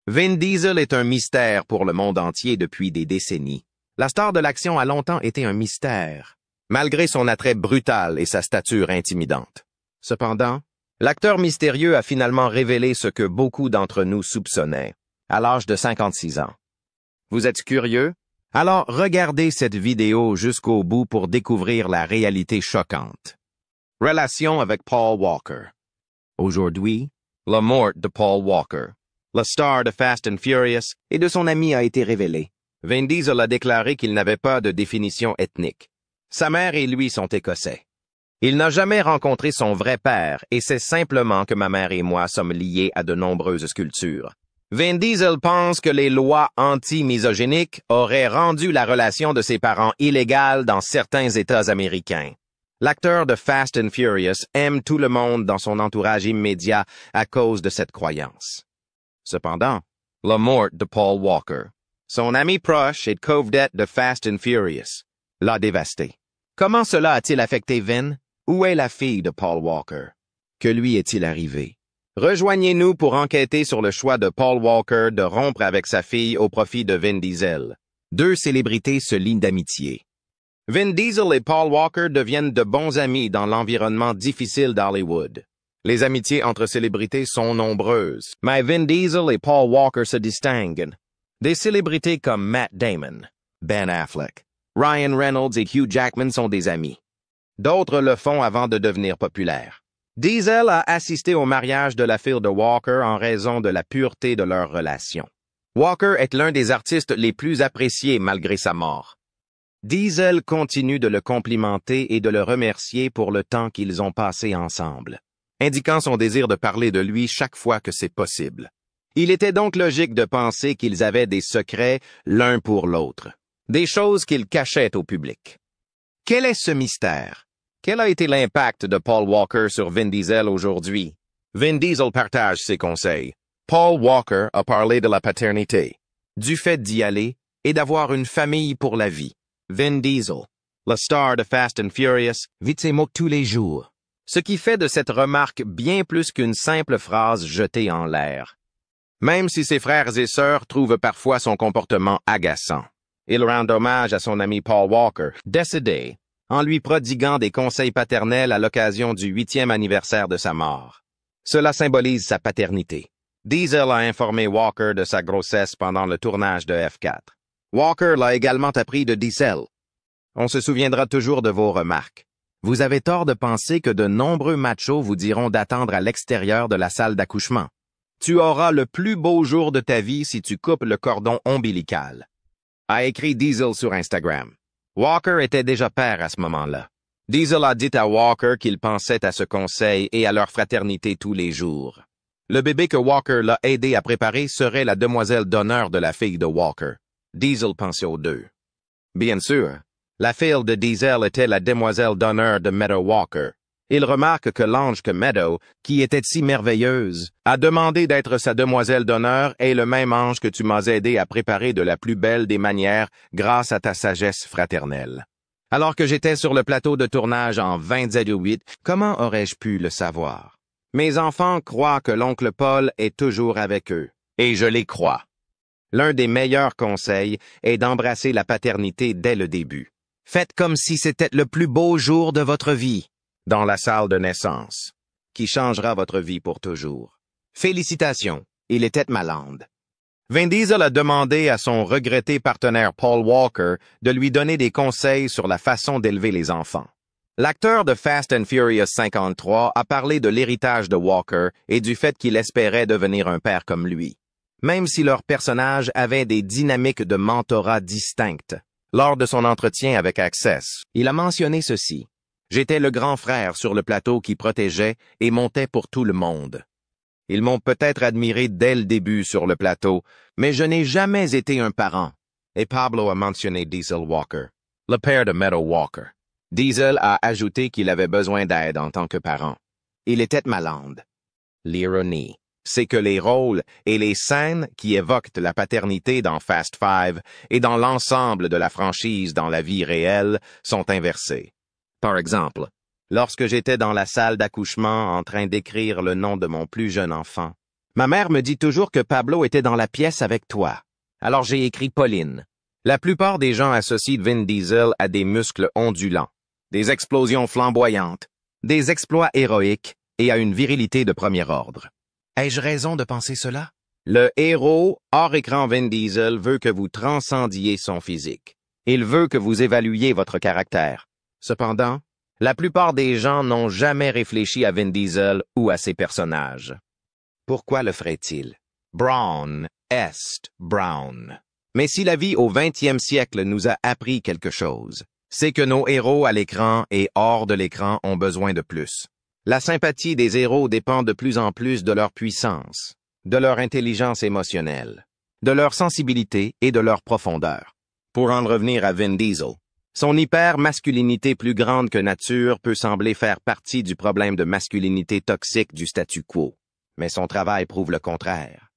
Vin Diesel est un mystère pour le monde entier depuis des décennies. La star de l'action a longtemps été un mystère, malgré son attrait brutal et sa stature intimidante. Cependant, l'acteur mystérieux a finalement révélé ce que beaucoup d'entre nous soupçonnaient, à l'âge de 56 ans. Vous êtes curieux? Alors regardez cette vidéo jusqu'au bout pour découvrir la réalité choquante. Relation avec Paul Walker. Aujourd'hui, la mort de Paul Walker, la star de Fast and Furious, et de son ami a été révélée. Vin Diesel a déclaré qu'il n'avait pas de définition ethnique. Sa mère et lui sont écossais. Il n'a jamais rencontré son vrai père et c'est simplement que ma mère et moi sommes liés à de nombreuses cultures. Vin Diesel pense que les lois anti-misogyniques auraient rendu la relation de ses parents illégale dans certains États américains. L'acteur de Fast and Furious aime tout le monde dans son entourage immédiat à cause de cette croyance. Cependant, la mort de Paul Walker, son ami proche et co-vedette de Fast and Furious, l'a dévasté. Comment cela a-t-il affecté Vin? Où est la fille de Paul Walker? Que lui est-il arrivé? Rejoignez-nous pour enquêter sur le choix de Paul Walker de rompre avec sa fille au profit de Vin Diesel. Deux célébrités se lient d'amitié. Vin Diesel et Paul Walker deviennent de bons amis dans l'environnement difficile d'Hollywood. Les amitiés entre célébrités sont nombreuses, mais Vin Diesel et Paul Walker se distinguent. Des célébrités comme Matt Damon, Ben Affleck, Ryan Reynolds et Hugh Jackman sont des amis. D'autres le font avant de devenir populaires. Diesel a assisté au mariage de la fille de Walker en raison de la pureté de leur relation. Walker est l'un des artistes les plus appréciés malgré sa mort. Diesel continue de le complimenter et de le remercier pour le temps qu'ils ont passé ensemble, indiquant son désir de parler de lui chaque fois que c'est possible. Il était donc logique de penser qu'ils avaient des secrets l'un pour l'autre, des choses qu'ils cachaient au public. Quel est ce mystère? Quel a été l'impact de Paul Walker sur Vin Diesel aujourd'hui? Vin Diesel partage ses conseils. Paul Walker a parlé de la paternité, du fait d'y aller et d'avoir une famille pour la vie. Vin Diesel, la star de Fast and Furious, vit ses mots tous les jours. Ce qui fait de cette remarque bien plus qu'une simple phrase jetée en l'air. Même si ses frères et sœurs trouvent parfois son comportement agaçant. Il rend hommage à son ami Paul Walker, décédé, en lui prodiguant des conseils paternels à l'occasion du 8e anniversaire de sa mort. Cela symbolise sa paternité. Diesel a informé Walker de sa grossesse pendant le tournage de F4. Walker l'a également appris de Diesel. On se souviendra toujours de vos remarques. Vous avez tort de penser que de nombreux machos vous diront d'attendre à l'extérieur de la salle d'accouchement. Tu auras le plus beau jour de ta vie si tu coupes le cordon ombilical, a écrit Diesel sur Instagram. Walker était déjà père à ce moment-là. Diesel a dit à Walker qu'il pensait à ce conseil et à leur fraternité tous les jours. Le bébé que Walker l'a aidé à préparer serait la demoiselle d'honneur de la fille de Walker. Diesel pensait aux deux. Bien sûr, la fille de Diesel était la demoiselle d'honneur de Meadow Walker. Il remarque que l'ange que Meadow, qui était si merveilleuse, a demandé d'être sa demoiselle d'honneur est le même ange que tu m'as aidé à préparer de la plus belle des manières grâce à ta sagesse fraternelle. Alors que j'étais sur le plateau de tournage en 2008, comment aurais-je pu le savoir? Mes enfants croient que l'oncle Paul est toujours avec eux, et je les crois. L'un des meilleurs conseils est d'embrasser la paternité dès le début. Faites comme si c'était le plus beau jour de votre vie. Dans la salle de naissance, qui changera votre vie pour toujours. Félicitations, il était malade. Vin Diesel a demandé à son regretté partenaire Paul Walker de lui donner des conseils sur la façon d'élever les enfants. L'acteur de Fast and Furious 53 a parlé de l'héritage de Walker et du fait qu'il espérait devenir un père comme lui, même si leurs personnages avaient des dynamiques de mentorat distinctes. Lors de son entretien avec Access, il a mentionné ceci. J'étais le grand frère sur le plateau qui protégeait et montait pour tout le monde. Ils m'ont peut-être admiré dès le début sur le plateau, mais je n'ai jamais été un parent. Et Pablo a mentionné Diesel Walker, le père de Meadow Walker. Diesel a ajouté qu'il avait besoin d'aide en tant que parent. Il était malade. L'ironie, c'est que les rôles et les scènes qui évoquent la paternité dans Fast Five et dans l'ensemble de la franchise dans la vie réelle sont inversés. Par exemple, lorsque j'étais dans la salle d'accouchement en train d'écrire le nom de mon plus jeune enfant, Ma mère me dit toujours que Pablo était dans la pièce avec toi. Alors j'ai écrit Pauline. La plupart des gens associent Vin Diesel à des muscles ondulants, des explosions flamboyantes, des exploits héroïques et à une virilité de premier ordre. Ai-je raison de penser cela? Le héros, hors écran Vin Diesel, veut que vous transcendiez son physique. Il veut que vous évaluiez votre caractère. Cependant, la plupart des gens n'ont jamais réfléchi à Vin Diesel ou à ses personnages. Pourquoi le ferait-il? Brown est Brown. Mais si la vie au 20e siècle nous a appris quelque chose, c'est que nos héros à l'écran et hors de l'écran ont besoin de plus. La sympathie des héros dépend de plus en plus de leur puissance, de leur intelligence émotionnelle, de leur sensibilité et de leur profondeur. Pour en revenir à Vin Diesel, son hyper-masculinité plus grande que nature peut sembler faire partie du problème de masculinité toxique du statu quo, mais son travail prouve le contraire.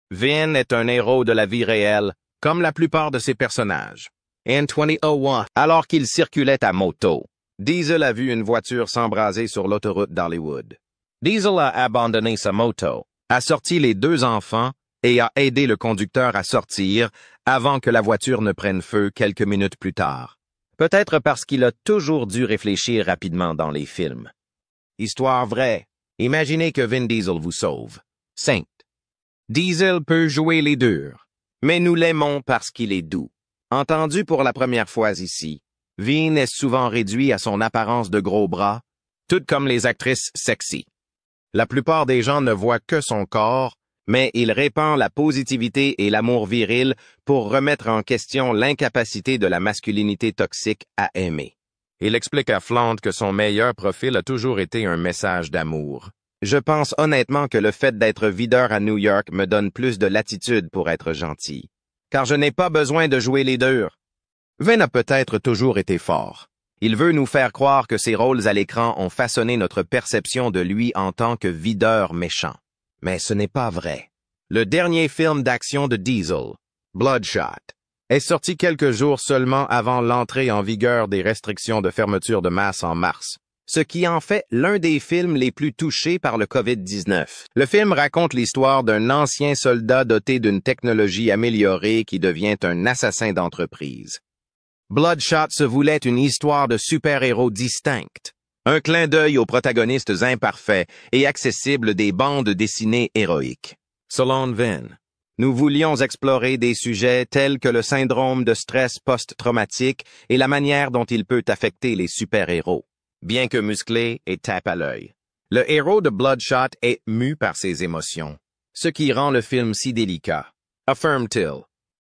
Vin est un héros de la vie réelle, comme la plupart de ses personnages. En 2001, alors qu'il circulait à moto, Diesel a vu une voiture s'embraser sur l'autoroute d'Hollywood. Diesel a abandonné sa moto, a sorti les 2 enfants et a aidé le conducteur à sortir avant que la voiture ne prenne feu quelques minutes plus tard. Peut-être parce qu'il a toujours dû réfléchir rapidement dans les films. Histoire vraie. Imaginez que Vin Diesel vous sauve. Sainte. Diesel peut jouer les durs, mais nous l'aimons parce qu'il est doux. Entendu pour la première fois ici, Vin est souvent réduit à son apparence de gros bras, tout comme les actrices sexy. La plupart des gens ne voient que son corps, mais il répand la positivité et l'amour viril pour remettre en question l'incapacité de la masculinité toxique à aimer. Il explique à Flandre que son meilleur profil a toujours été un message d'amour. Je pense honnêtement que le fait d'être videur à New York me donne plus de latitude pour être gentil, car je n'ai pas besoin de jouer les durs. Vin a peut-être toujours été fort. Il veut nous faire croire que ses rôles à l'écran ont façonné notre perception de lui en tant que videur méchant. Mais ce n'est pas vrai. Le dernier film d'action de Diesel, Bloodshot, est sorti quelques jours seulement avant l'entrée en vigueur des restrictions de fermeture de masse en mars, ce qui en fait l'un des films les plus touchés par le COVID-19. Le film raconte l'histoire d'un ancien soldat doté d'une technologie améliorée qui devient un assassin d'entreprise. Bloodshot se voulait une histoire de super-héros distincte, un clin d'œil aux protagonistes imparfaits et accessibles des bandes dessinées héroïques. Selon Vin, nous voulions explorer des sujets tels que le syndrome de stress post-traumatique et la manière dont il peut affecter les super-héros. Bien que musclé et tape à l'œil, le héros de Bloodshot est mu par ses émotions, ce qui rend le film si délicat, affirme-t-il.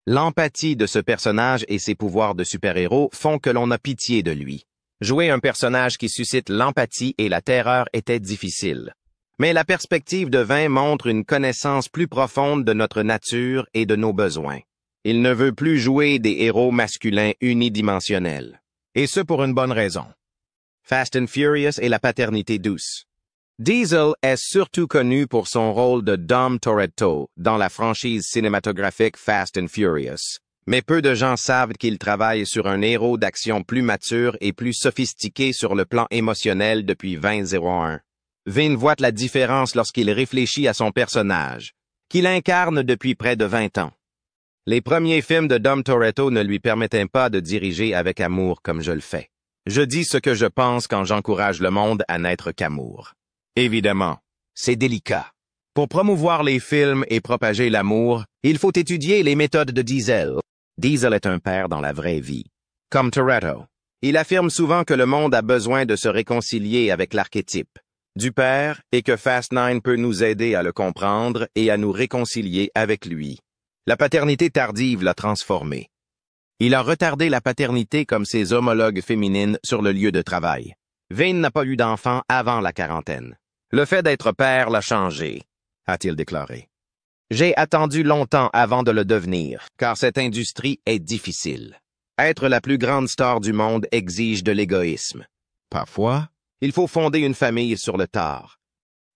L'empathie de ce personnage et ses pouvoirs de super-héros font que l'on a pitié de lui. Jouer un personnage qui suscite l'empathie et la terreur était difficile. Mais la perspective de Vin montre une connaissance plus profonde de notre nature et de nos besoins. Il ne veut plus jouer des héros masculins unidimensionnels. Et ce pour une bonne raison. Fast and Furious et la paternité douce. Diesel est surtout connu pour son rôle de Dom Toretto dans la franchise cinématographique Fast and Furious. Mais peu de gens savent qu'il travaille sur un héros d'action plus mature et plus sophistiqué sur le plan émotionnel depuis 2001. Vin voit la différence lorsqu'il réfléchit à son personnage, qu'il incarne depuis près de 20 ans. Les premiers films de Dom Toretto ne lui permettaient pas de diriger avec amour comme je le fais. Je dis ce que je pense quand j'encourage le monde à n'être qu'amour. Évidemment, c'est délicat. Pour promouvoir les films et propager l'amour, il faut étudier les méthodes de Diesel. Diesel est un père dans la vraie vie. Comme Toretto, il affirme souvent que le monde a besoin de se réconcilier avec l'archétype du père et que Fast 9 peut nous aider à le comprendre et à nous réconcilier avec lui. La paternité tardive l'a transformé. Il a retardé la paternité comme ses homologues féminines sur le lieu de travail. Vin n'a pas eu d'enfant avant la quarantaine. Le fait d'être père l'a changé, a-t-il déclaré. J'ai attendu longtemps avant de le devenir, car cette industrie est difficile. Être la plus grande star du monde exige de l'égoïsme. Parfois, il faut fonder une famille sur le tard.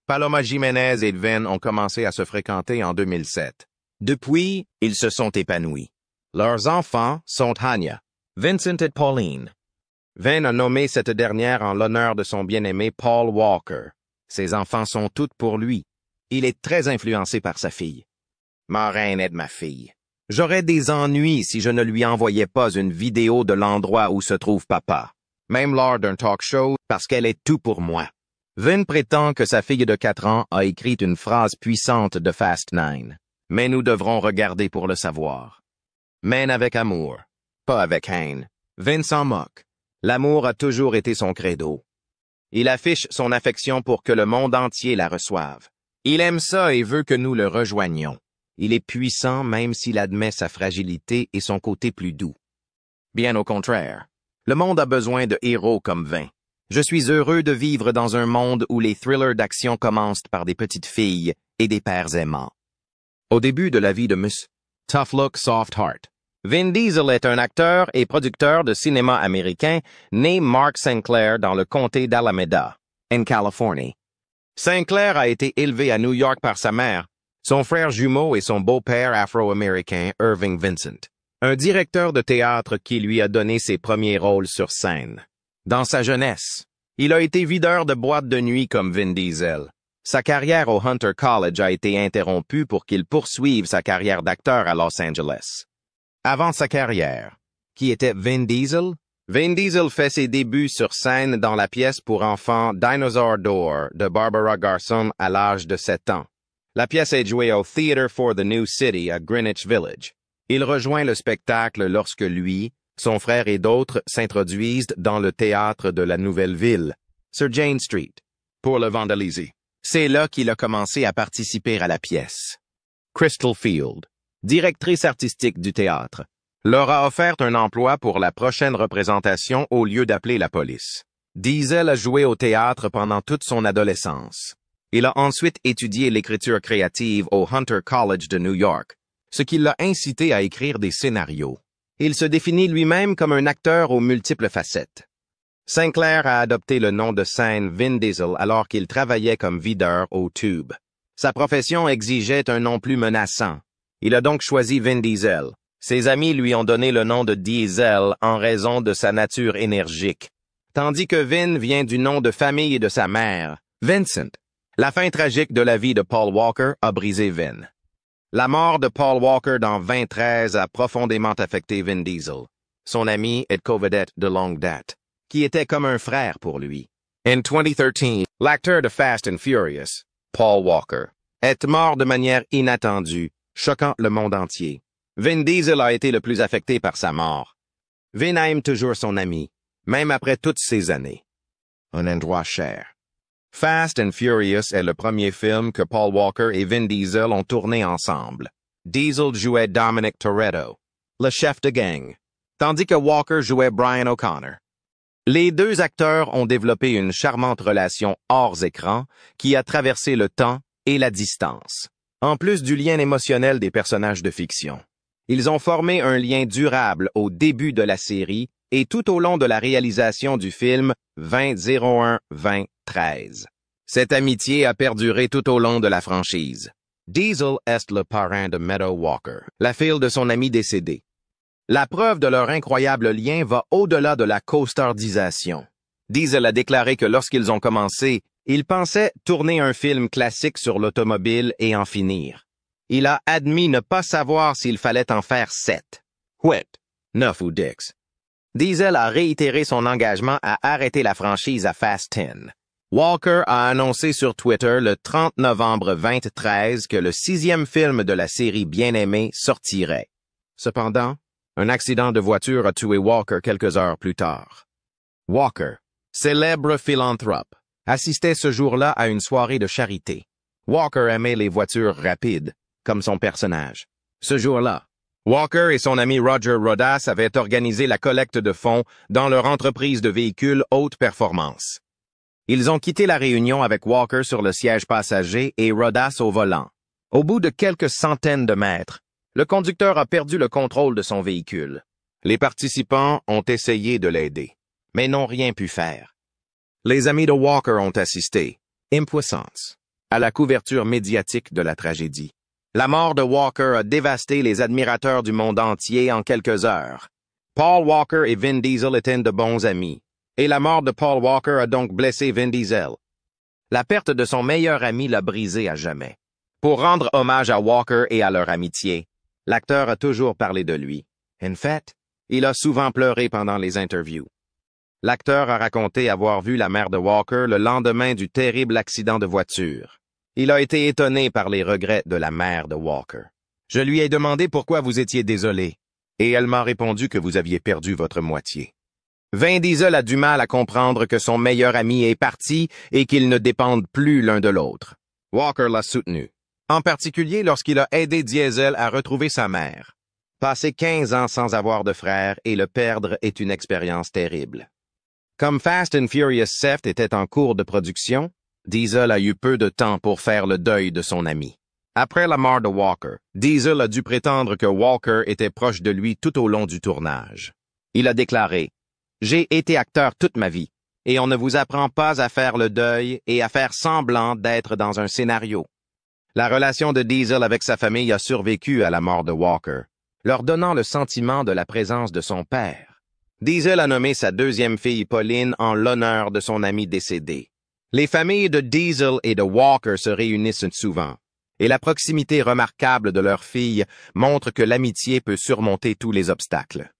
Paloma Jiménez et Vin ont commencé à se fréquenter en 2007. Depuis, ils se sont épanouis. Leurs enfants sont Hanya, Vincent et Pauline. Vin a nommé cette dernière en l'honneur de son bien-aimé Paul Walker. Ses enfants sont toutes pour lui. Il est très influencé par sa fille. Ma reine aide ma fille. J'aurais des ennuis si je ne lui envoyais pas une vidéo de l'endroit où se trouve papa, même lors d'un talk show, parce qu'elle est tout pour moi. Vin prétend que sa fille de 4 ans a écrit une phrase puissante de Fast 9, mais nous devrons regarder pour le savoir. Mène avec amour, pas avec haine. Vin s'en moque. L'amour a toujours été son credo. Il affiche son affection pour que le monde entier la reçoive. Il aime ça et veut que nous le rejoignions. Il est puissant même s'il admet sa fragilité et son côté plus doux. Bien au contraire, le monde a besoin de héros comme Vin. Je suis heureux de vivre dans un monde où les thrillers d'action commencent par des petites filles et des pères aimants. Au début de la vie de Ms. Tough Look, Soft Heart, Vin Diesel est un acteur et producteur de cinéma américain né Mark Sinclair dans le comté d'Alameda, en Californie. Sinclair a été élevé à New York par sa mère, son frère jumeau et son beau-père afro-américain Irving Vincent, un directeur de théâtre qui lui a donné ses premiers rôles sur scène. Dans sa jeunesse, il a été videur de boîtes de nuit comme Vin Diesel. Sa carrière au Hunter College a été interrompue pour qu'il poursuive sa carrière d'acteur à Los Angeles. Avant sa carrière, qui était Vin Diesel? Vin Diesel fait ses débuts sur scène dans la pièce pour enfants Dinosaur Door de Barbara Garson à l'âge de 7 ans. La pièce est jouée au Theatre for the New City à Greenwich Village. Il rejoint le spectacle lorsque lui, son frère et d'autres s'introduisent dans le théâtre de la Nouvelle Ville, sur Jane Street, pour le vandaliser. C'est là qu'il a commencé à participer à la pièce. Crystal Field, directrice artistique du théâtre, leur a offert un emploi pour la prochaine représentation au lieu d'appeler la police. Diesel a joué au théâtre pendant toute son adolescence. Il a ensuite étudié l'écriture créative au Hunter College de New York, ce qui l'a incité à écrire des scénarios. Il se définit lui-même comme un acteur aux multiples facettes. Sinclair a adopté le nom de scène Vin Diesel alors qu'il travaillait comme videur au Tube. Sa profession exigeait un nom plus menaçant. Il a donc choisi Vin Diesel. Ses amis lui ont donné le nom de Diesel en raison de sa nature énergique, tandis que Vin vient du nom de famille de sa mère, Vincent. La fin tragique de la vie de Paul Walker a brisé Vin. La mort de Paul Walker dans 2013 a profondément affecté Vin Diesel, son ami et co-vedette de longue date, qui était comme un frère pour lui. En 2013, l'acteur de Fast and Furious, Paul Walker, est mort de manière inattendue, choquant le monde entier. Vin Diesel a été le plus affecté par sa mort. Vin aime toujours son ami, même après toutes ces années. Un endroit cher. Fast and Furious est le premier film que Paul Walker et Vin Diesel ont tourné ensemble. Diesel jouait Dominic Toretto, le chef de gang, tandis que Walker jouait Brian O'Connor. Les deux acteurs ont développé une charmante relation hors écran qui a traversé le temps et la distance, en plus du lien émotionnel des personnages de fiction. Ils ont formé un lien durable au début de la série et tout au long de la réalisation du film 2001-2013. Cette amitié a perduré tout au long de la franchise. Diesel est le parrain de Meadow Walker, la fille de son ami décédé. La preuve de leur incroyable lien va au-delà de la costardisation. Diesel a déclaré que lorsqu'ils ont commencé, ils pensaient tourner un film classique sur l'automobile et en finir. Il a admis ne pas savoir s'il fallait en faire 7, 8, 9 ou 10. Diesel a réitéré son engagement à arrêter la franchise à Fast 10. Walker a annoncé sur Twitter le 30 novembre 2013 que le 6e film de la série Bien-Aimé sortirait. Cependant, un accident de voiture a tué Walker quelques heures plus tard. Walker, célèbre philanthrope, assistait ce jour-là à une soirée de charité. Walker aimait les voitures rapides, comme son personnage. Ce jour-là, Walker et son ami Roger Rodas avaient organisé la collecte de fonds dans leur entreprise de véhicules haute performance. Ils ont quitté la réunion avec Walker sur le siège passager et Rodas au volant. Au bout de quelques centaines de mètres, le conducteur a perdu le contrôle de son véhicule. Les participants ont essayé de l'aider, mais n'ont rien pu faire. Les amis de Walker ont assisté, impuissance, à la couverture médiatique de la tragédie. La mort de Walker a dévasté les admirateurs du monde entier en quelques heures. Paul Walker et Vin Diesel étaient de bons amis, et la mort de Paul Walker a donc blessé Vin Diesel. La perte de son meilleur ami l'a brisé à jamais. Pour rendre hommage à Walker et à leur amitié, l'acteur a toujours parlé de lui. En fait, il a souvent pleuré pendant les interviews. L'acteur a raconté avoir vu la mère de Walker le lendemain du terrible accident de voiture. Il a été étonné par les regrets de la mère de Walker. Je lui ai demandé pourquoi vous étiez désolé, et elle m'a répondu que vous aviez perdu votre moitié. Vin Diesel a du mal à comprendre que son meilleur ami est parti et qu'ils ne dépendent plus l'un de l'autre. Walker l'a soutenu, en particulier lorsqu'il a aidé Diesel à retrouver sa mère. Passer 15 ans sans avoir de frère et le perdre est une expérience terrible. Comme Fast and Furious 7 était en cours de production, Diesel a eu peu de temps pour faire le deuil de son ami. Après la mort de Walker, Diesel a dû prétendre que Walker était proche de lui tout au long du tournage. Il a déclaré: « J'ai été acteur toute ma vie, et on ne vous apprend pas à faire le deuil et à faire semblant d'être dans un scénario. » La relation de Diesel avec sa famille a survécu à la mort de Walker, leur donnant le sentiment de la présence de son père. Diesel a nommé sa deuxième fille Pauline en l'honneur de son ami décédé. Les familles de Diesel et de Walker se réunissent souvent, et la proximité remarquable de leur fille montre que l'amitié peut surmonter tous les obstacles.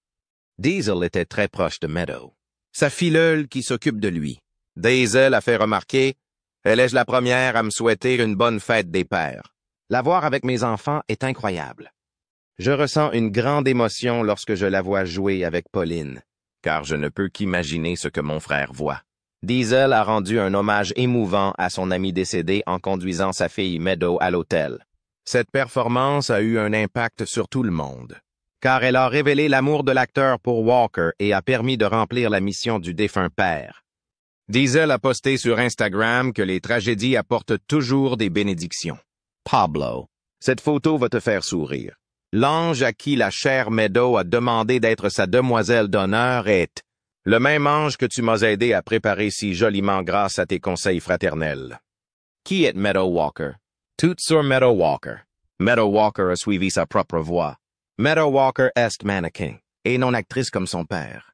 Diesel était très proche de Meadow, sa filleule qui s'occupe de lui. Diesel a fait remarquer: « Elle est la première à me souhaiter une bonne fête des pères. La voir avec mes enfants est incroyable. Je ressens une grande émotion lorsque je la vois jouer avec Pauline, car je ne peux qu'imaginer ce que mon frère voit. » Diesel a rendu un hommage émouvant à son ami décédé en conduisant sa fille Meadow à l'hôtel. Cette performance a eu un impact sur tout le monde, car elle a révélé l'amour de l'acteur pour Walker et a permis de remplir la mission du défunt père. Diesel a posté sur Instagram que les tragédies apportent toujours des bénédictions. Pablo, cette photo va te faire sourire. L'ange à qui la chère Meadow a demandé d'être sa demoiselle d'honneur est le même ange que tu m'as aidé à préparer si joliment grâce à tes conseils fraternels. Qui est Meadow Walker? Tout sur Meadow Walker. Meadow Walker a suivi sa propre voie. Meadow Walker est mannequin, et non actrice comme son père.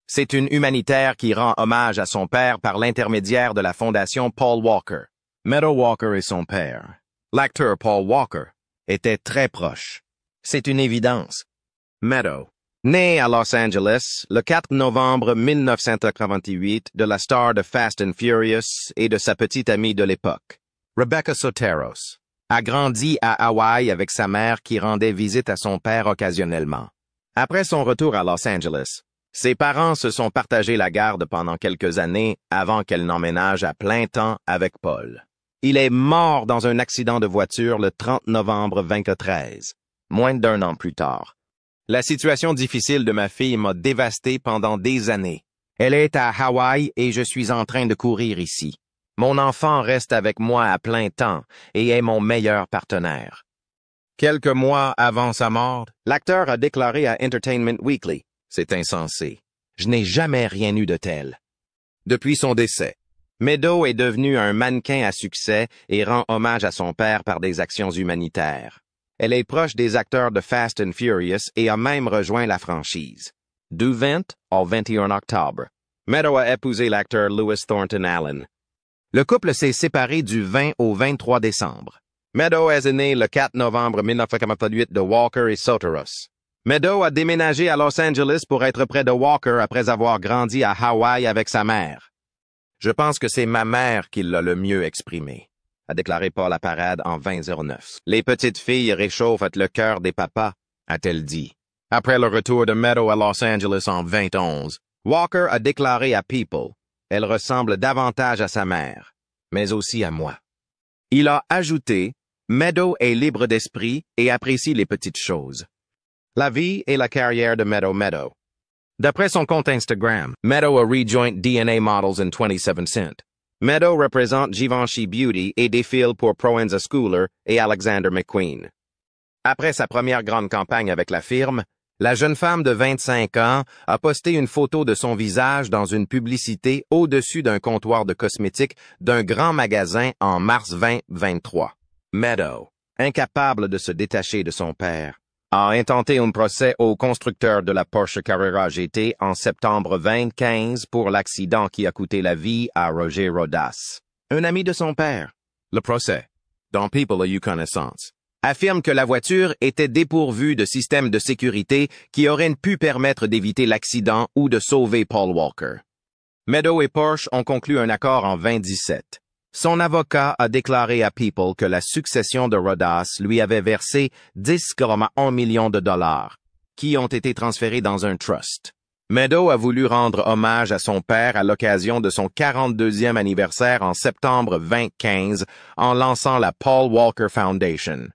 C'est une humanitaire qui rend hommage à son père par l'intermédiaire de la fondation Paul Walker. Meadow Walker et son père, l'acteur Paul Walker, étaient très proches. C'est une évidence. Meadow, née à Los Angeles le 4 novembre 1988 de la star de Fast and Furious et de sa petite amie de l'époque, Rebecca Soteros, a grandi à Hawaï avec sa mère qui rendait visite à son père occasionnellement. Après son retour à Los Angeles, ses parents se sont partagé la garde pendant quelques années avant qu'elle n'emménage à plein temps avec Paul. Il est mort dans un accident de voiture le 30 novembre 2013, moins d'1 an plus tard. La situation difficile de ma fille m'a dévasté pendant des années. Elle est à Hawaï et je suis en train de courir ici. Mon enfant reste avec moi à plein temps et est mon meilleur partenaire. Quelques mois avant sa mort, l'acteur a déclaré à Entertainment Weekly: « C'est insensé. Je n'ai jamais rien eu de tel. » Depuis son décès, Meadow est devenu un mannequin à succès et rend hommage à son père par des actions humanitaires. Elle est proche des acteurs de Fast and Furious et a même rejoint la franchise. Du 20 au 21 octobre, Meadow a épousé l'acteur Louis Thornton Allen. Le couple s'est séparé du 20 au 23 décembre. Meadow est né le 4 novembre 1988 de Walker et Soteros. Meadow a déménagé à Los Angeles pour être près de Walker après avoir grandi à Hawaï avec sa mère. « Je pense que c'est ma mère qui l'a le mieux exprimé », a déclaré Paul à Parade en 2009. « Les petites filles réchauffent le cœur des papas », a-t-elle dit. Après le retour de Meadow à Los Angeles en 2011, Walker a déclaré à People: « Elle ressemble davantage à sa mère, mais aussi à moi. » Il a ajouté: « Meadow est libre d'esprit et apprécie les petites choses. » La vie et la carrière de Meadow. D'après son compte Instagram, Meadow a rejoint DNA Models in 2017. Meadow représente Givenchy Beauty et défile pour Proenza Schouler et Alexander McQueen. Après sa première grande campagne avec la firme, la jeune femme de 25 ans a posté une photo de son visage dans une publicité au-dessus d'un comptoir de cosmétiques d'un grand magasin en mars 2023. Meadow, incapable de se détacher de son père, a intenté un procès au constructeur de la Porsche Carrera GT en septembre 2015 pour l'accident qui a coûté la vie à Roger Rodas. un ami de son père, le procès, dont People a eu connaissance, affirme que la voiture était dépourvue de système de sécurité qui aurait pu permettre d'éviter l'accident ou de sauver Paul Walker. Meadow et Porsche ont conclu un accord en 2017. Son avocat a déclaré à People que la succession de Rodas lui avait versé 10,1 millions de dollars, qui ont été transférés dans un trust. Meadow a voulu rendre hommage à son père à l'occasion de son 42e anniversaire en septembre 2015 en lançant la Paul Walker Foundation.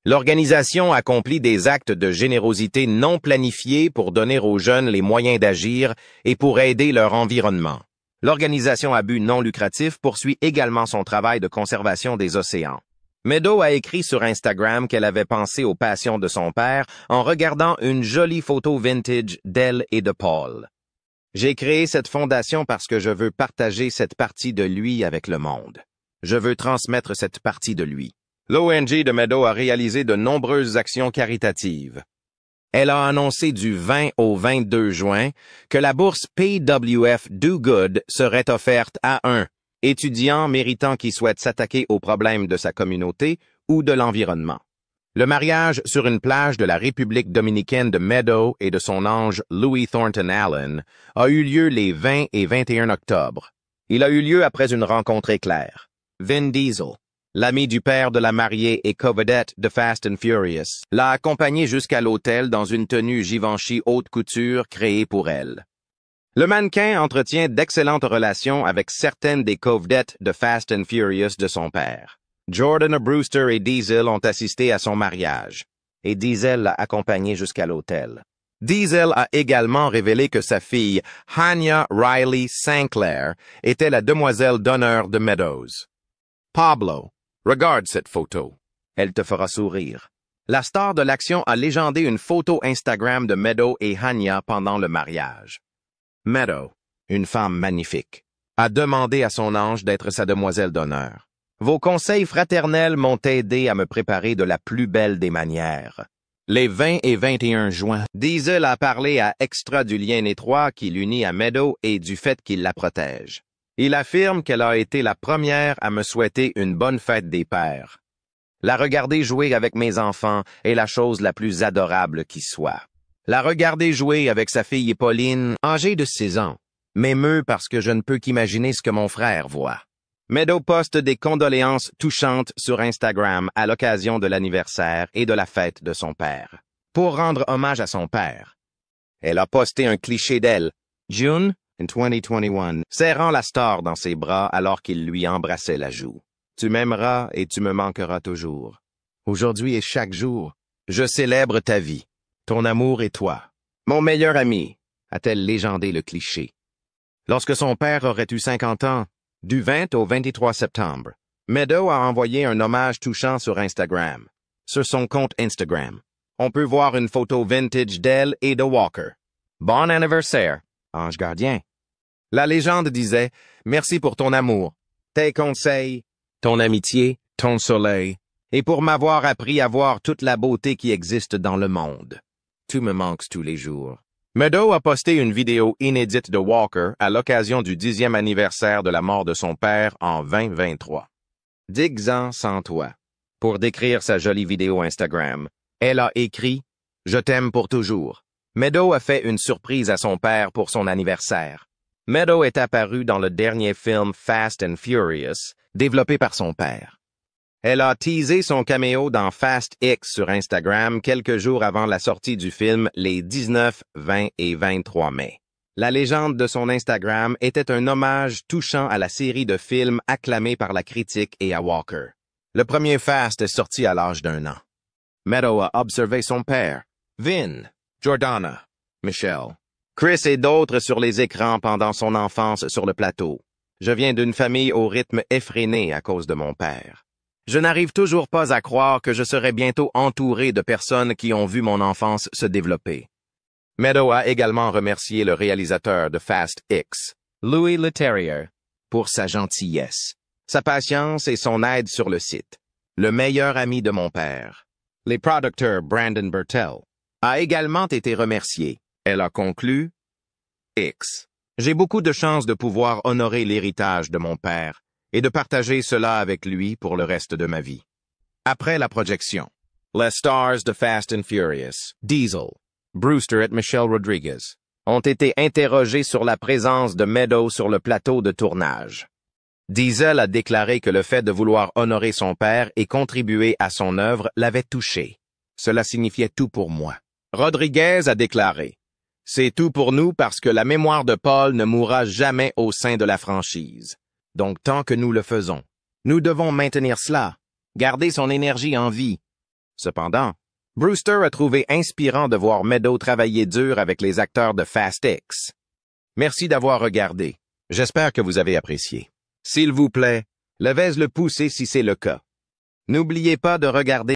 L'organisation accomplit des actes de générosité non planifiés pour donner aux jeunes les moyens d'agir et pour aider leur environnement. L'organisation à but non lucratif poursuit également son travail de conservation des océans. Meadow a écrit sur Instagram qu'elle avait pensé aux passions de son père en regardant une jolie photo vintage d'elle et de Paul. « J'ai créé cette fondation parce que je veux partager cette partie de lui avec le monde. Je veux transmettre cette partie de lui. » L'ONG de Meadow a réalisé de nombreuses actions caritatives. Elle a annoncé du 20 au 22 juin que la bourse PWF Do Good serait offerte à un étudiant méritant qui souhaite s'attaquer aux problèmes de sa communauté ou de l'environnement. Le mariage sur une plage de la République dominicaine de Meadow et de son ange Louis Thornton Allen a eu lieu les 20 et 21 octobre. Il a eu lieu après une rencontre éclair. Vin Diesel, l'ami du père de la mariée et co-vedette de Fast and Furious, l'a accompagnée jusqu'à l'hôtel dans une tenue Givenchy haute couture créée pour elle. Le mannequin entretient d'excellentes relations avec certaines des co-vedettes de Fast and Furious de son père. Jordan Brewster et Diesel ont assisté à son mariage, et Diesel l'a accompagné jusqu'à l'hôtel. Diesel a également révélé que sa fille, Hanya Riley Sinclair, était la demoiselle d'honneur de Meadows. Pablo, regarde cette photo. Elle te fera sourire. La star de l'action a légendé une photo Instagram de Meadow et Hanya pendant le mariage. Meadow, une femme magnifique, a demandé à son ange d'être sa demoiselle d'honneur. Vos conseils fraternels m'ont aidé à me préparer de la plus belle des manières. Les 20 et 21 juin, Diesel a parlé à Extra du lien étroit qui l'unit à Meadow et du fait qu'il la protège. Il affirme qu'elle a été la première à me souhaiter une bonne fête des pères. La regarder jouer avec mes enfants est la chose la plus adorable qui soit. La regarder jouer avec sa fille Pauline, âgée de 6 ans, m'émeut parce que je ne peux qu'imaginer ce que mon frère voit. Meadow poste des condoléances touchantes sur Instagram à l'occasion de l'anniversaire et de la fête de son père. Pour rendre hommage à son père, elle a posté un cliché d'elle, June in 2021, serrant la star dans ses bras alors qu'il lui embrassait la joue. Tu m'aimeras et tu me manqueras toujours. Aujourd'hui et chaque jour, je célèbre ta vie, ton amour et toi. Mon meilleur ami, a-t-elle légendé le cliché. Lorsque son père aurait eu 50 ans, du 20 au 23 septembre, Meadow a envoyé un hommage touchant sur Instagram. Sur son compte Instagram, on peut voir une photo vintage d'elle et de Walker. Bon anniversaire, ange gardien. La légende disait « Merci pour ton amour, tes conseils, ton amitié, ton soleil, et pour m'avoir appris à voir toute la beauté qui existe dans le monde. Tu me manques tous les jours. » Meadow a posté une vidéo inédite de Walker à l'occasion du 10e anniversaire de la mort de son père en 2023. 10 ans sans toi. Pour décrire sa jolie vidéo Instagram, elle a écrit « Je t'aime pour toujours ». Meadow a fait une surprise à son père pour son anniversaire. Meadow est apparue dans le dernier film Fast and Furious, développé par son père. Elle a teasé son caméo dans Fast X sur Instagram quelques jours avant la sortie du film les 19, 20 et 23 mai. La légende de son Instagram était un hommage touchant à la série de films acclamés par la critique et à Walker. Le premier Fast est sorti à l'âge d'1 an. Meadow a observé son père, Vin, Jordana, Michelle, Chris et d'autres sur les écrans pendant son enfance sur le plateau. Je viens d'une famille au rythme effréné à cause de mon père. Je n'arrive toujours pas à croire que je serai bientôt entouré de personnes qui ont vu mon enfance se développer. Meadow a également remercié le réalisateur de Fast X, Louis Leterrier, pour sa gentillesse, sa patience et son aide sur le site. Le meilleur ami de mon père, les producteurs Brandon Bertel, a également été remercié. Elle a conclu, X. J'ai beaucoup de chance de pouvoir honorer l'héritage de mon père et de partager cela avec lui pour le reste de ma vie. Après la projection, les stars de Fast and Furious, Diesel, Brewster et Michelle Rodriguez, ont été interrogés sur la présence de Meadow sur le plateau de tournage. Diesel a déclaré que le fait de vouloir honorer son père et contribuer à son œuvre l'avait touché. Cela signifiait tout pour moi. Rodriguez a déclaré: « C'est tout pour nous parce que la mémoire de Paul ne mourra jamais au sein de la franchise. Donc tant que nous le faisons, nous devons maintenir cela, garder son énergie en vie. » Cependant, Brewster a trouvé inspirant de voir Meadow travailler dur avec les acteurs de Fast X. Merci d'avoir regardé. J'espère que vous avez apprécié. S'il vous plaît, levez le pouce si c'est le cas. N'oubliez pas de regarder